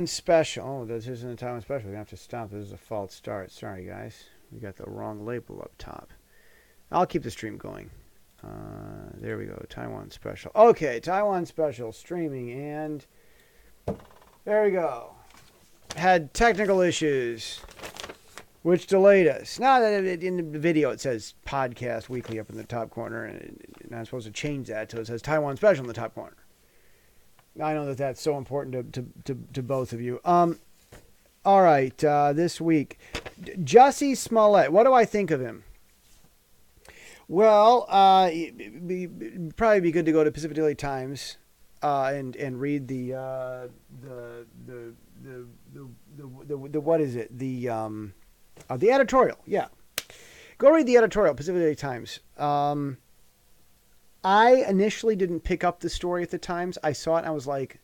Special. Oh, this isn't a Taiwan Special. We're going to have to stop. This is a false start. Sorry, guys. We got the wrong label up top. I'll keep the stream going. There we go. Taiwan Special. Okay, Taiwan Special streaming, and there we go. Had technical issues, which delayed us. Now that in the video it says podcast weekly up in the top corner, and I'm supposed to change that so it says Taiwan Special in the top corner. I know that that's so important to both of you. All right, this week, Jussie Smollett. What do I think of him? Well, it'd probably be good to go to Pacific Daily Times and read the what is it, the editorial. Yeah, go read the editorial, Pacific Daily Times. I initially didn't pick up the story at the Times. I saw it and I was like,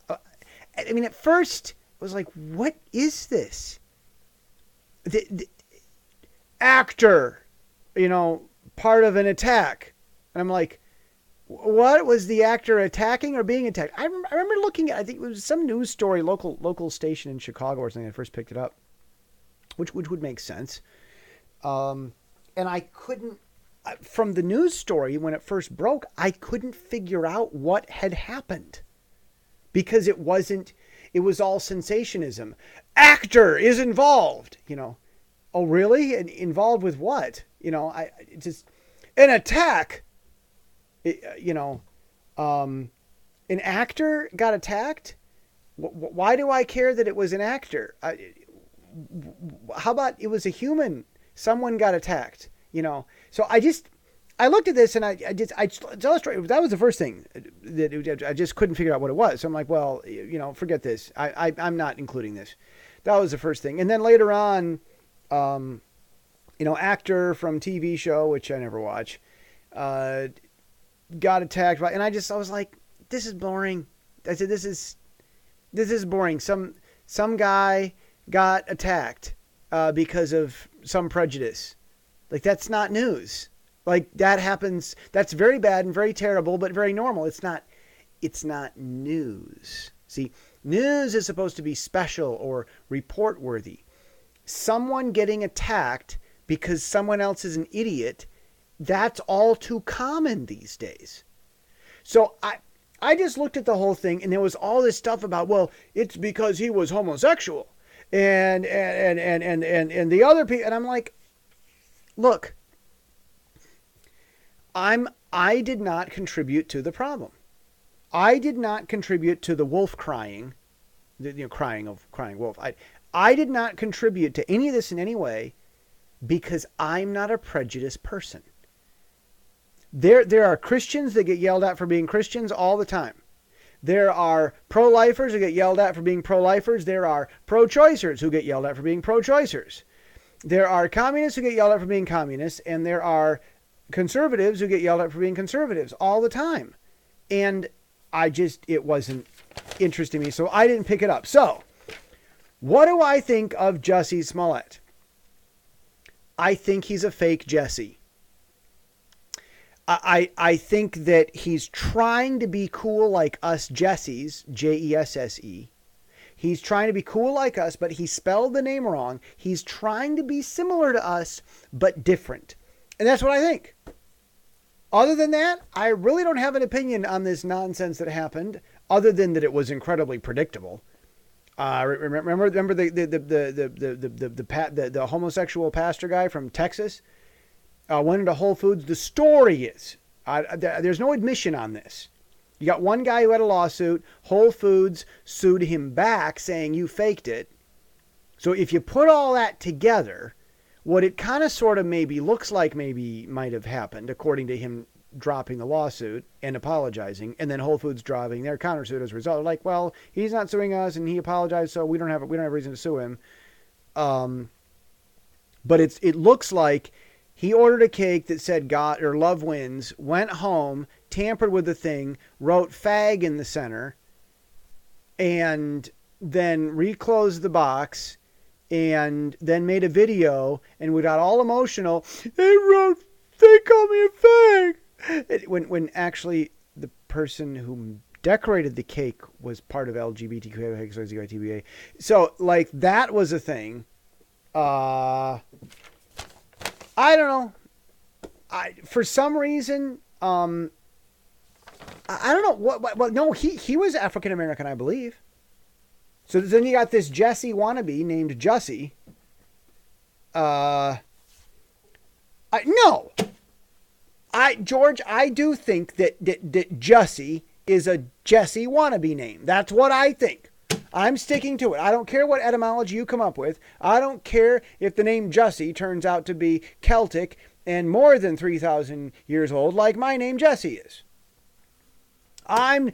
at first I was like, what is this? The actor, part of an attack. And I'm like, what was the actor attacking or being attacked? I remember looking at, I think it was some news story, local station in Chicago or something. I first picked it up, which would make sense. And I couldn't, from the news story when it first broke, I couldn't figure out what had happened because it was all sensationism. Actor is involved, Oh, really? And involved with what? Just an attack. An actor got attacked. Why do I care that it was an actor? How about it was a human? Someone got attacked. So I looked at this and I illustrated, that was the first thing that I just couldn't figure out what it was. So I'm like, well, forget this. I'm not including this. That was the first thing. And then later on, actor from TV show, which I never watch, got attacked by, and I was like, this is boring. I said, this is boring. Some guy got attacked, because of some prejudice. Like, that's not news. Like, that happens. That's very bad and very terrible, but very normal. It's not news. See, news is supposed to be special or report worthy. Someone getting attacked because someone else is an idiot, that's all too common these days. So I just looked at the whole thing, and there was all this stuff about, well, it's because he was homosexual. And the other people, and I'm like, look, I did not contribute to the problem. I did not contribute to the wolf crying, crying wolf. I did not contribute to any of this in any way because I'm not a prejudiced person. There are Christians that get yelled at for being Christians all the time. There are pro-lifers who get yelled at for being pro-lifers. There are pro-choicers who get yelled at for being pro-choicers. There are communists who get yelled at for being communists, and there are conservatives who get yelled at for being conservatives all the time. And it wasn't interesting me, so I didn't pick it up. So, what do I think of Jussie Smollett? I think he's a fake Jussie. I think that he's trying to be cool like us Jessies, Jesse. He's trying to be cool like us, but he spelled the name wrong. He's trying to be similar to us, but different. And that's what I think. Other than that, I really don't have an opinion on this nonsense that happened, other than that it was incredibly predictable. Remember the homosexual pastor guy from Texas went into Whole Foods. The story is, there's no admission on this. You got one guy who had a lawsuit. Whole Foods sued him back saying you faked it. So if you put all that together, what it kind of sort of maybe looks like maybe might have happened, according to him dropping the lawsuit and apologizing, and then Whole Foods dropping their countersuit as a result. They're like, well, he's not suing us and he apologized, so we don't have reason to sue him. But it looks like he ordered a cake that said God or love wins, went home, tampered with the thing, wrote fag in the center, and then reclosed the box, and then made a video, and we got all emotional. They called me a fag. When actually the person who decorated the cake was part of LGBTQIA. So like that was a thing. I don't know. For some reason, I don't know what. Well, no, he was African American, I believe. So then you got this Jussie wannabe named Jussie. No. George, I do think that Jussie is a Jussie wannabe name. That's what I think. I'm sticking to it. I don't care what etymology you come up with. I don't care if the name Jussie turns out to be Celtic and more than 3,000 years old, like my name Jussie is. I'm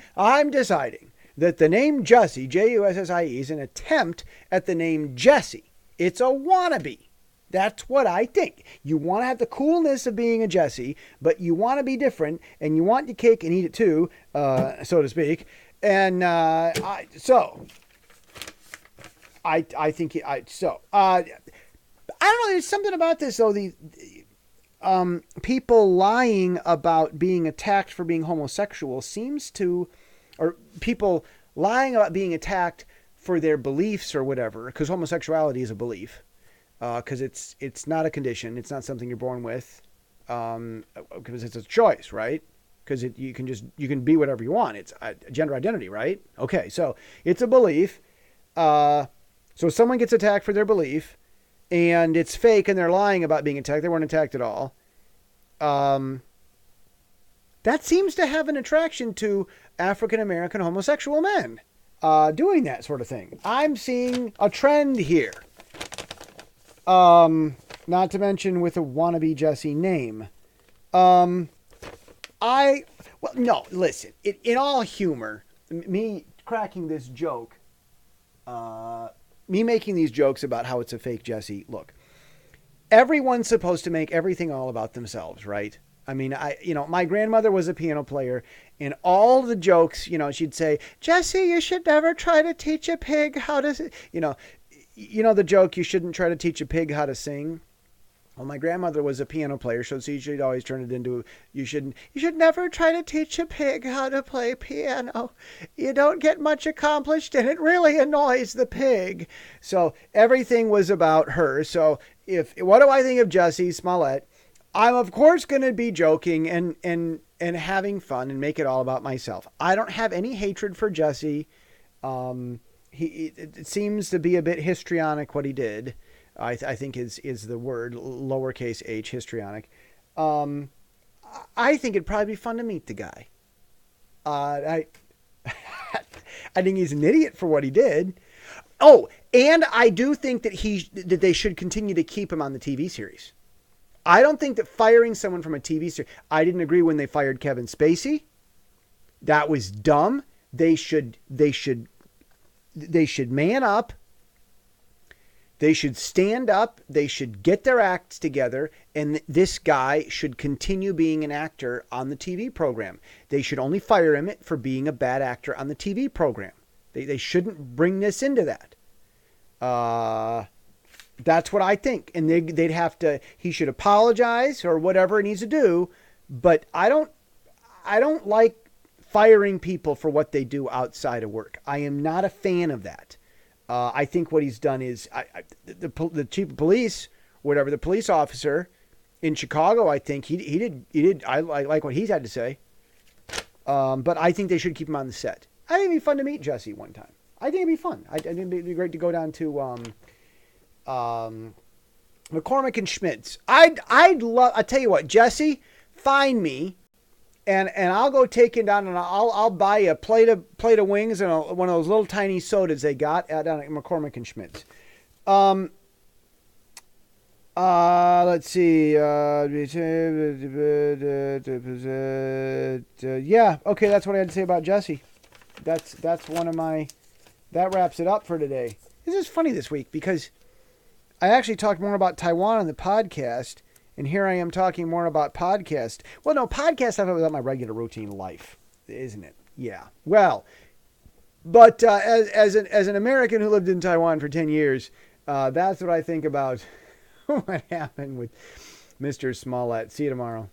deciding that the name Jussie, Jussie, is an attempt at the name Jesse. It's a wannabe. That's what I think. You want to have the coolness of being a Jussie, but you want to be different, and you want your cake and eat it too, so to speak. And I think I don't know. There's something about this though. The people lying about being attacked for being homosexual seems to, or people lying about being attacked for their beliefs or whatever, because homosexuality is a belief. Because it's not a condition. It's not something you're born with. Because it's a choice, right? Because you can be whatever you want. It's gender identity, right? Okay, so it's a belief. So someone gets attacked for their belief, and it's fake, and they're lying about being attacked. They weren't attacked at all. That seems to have an attraction to African American homosexual men doing that sort of thing. I'm seeing a trend here. Not to mention with a wannabe Jussie name. No, listen, in all humor, me cracking this joke, me making these jokes about how it's a fake Jussie, look, everyone's supposed to make everything all about themselves, right? I mean, my grandmother was a piano player, and all the jokes, she'd say, Jussie, you should never try to teach a pig how to, the joke, you shouldn't try to teach a pig how to sing. Well, my grandmother was a piano player, so she'd always turn it into, you should never try to teach a pig how to play piano. You don't get much accomplished, and it really annoys the pig. So everything was about her. So what do I think of Jussie Smollett? I'm of course going to be joking and having fun and make it all about myself. I don't have any hatred for Jussie. It seems to be a bit histrionic what he did. I think is the word, lowercase h, histrionic. I think it'd probably be fun to meet the guy. I think he's an idiot for what he did. Oh, and I do think that they should continue to keep him on the TV series. I don't think that firing someone from a TV series. I didn't agree when they fired Kevin Spacey. That was dumb. They should man up. They should stand up. They should get their acts together. And this guy should continue being an actor on the TV program. They should only fire him for being a bad actor on the TV program. They shouldn't bring this into that. That's what I think. And they'd have to, he should apologize or whatever he needs to do. But I don't like firing people for what they do outside of work. I am not a fan of that. I think what he's done is the chief of police, whatever, the police officer in Chicago, I think he did. I like what he's had to say. But I think they should keep him on the set. I think it'd be fun to meet Jussie one time. I think it'd be fun. I think it'd be great to go down to McCormick and Schmidt's. I'd love. I tell you what, Jussie, find me. And I'll go take it down, and I'll buy a plate of wings and one of those little tiny sodas they got down at McCormick and Schmidt's. Let's see. Yeah. Okay, that's what I had to say about Jussie. That's one of my. That wraps it up for today. This is funny this week because I actually talked more about Taiwan on the podcast. And here I am talking more about podcast. Well, no, podcast I thought was my regular routine life, isn't it? Yeah. Well, but as an American who lived in Taiwan for 10 years, that's what I think about what happened with Mr. Smollett. See you tomorrow.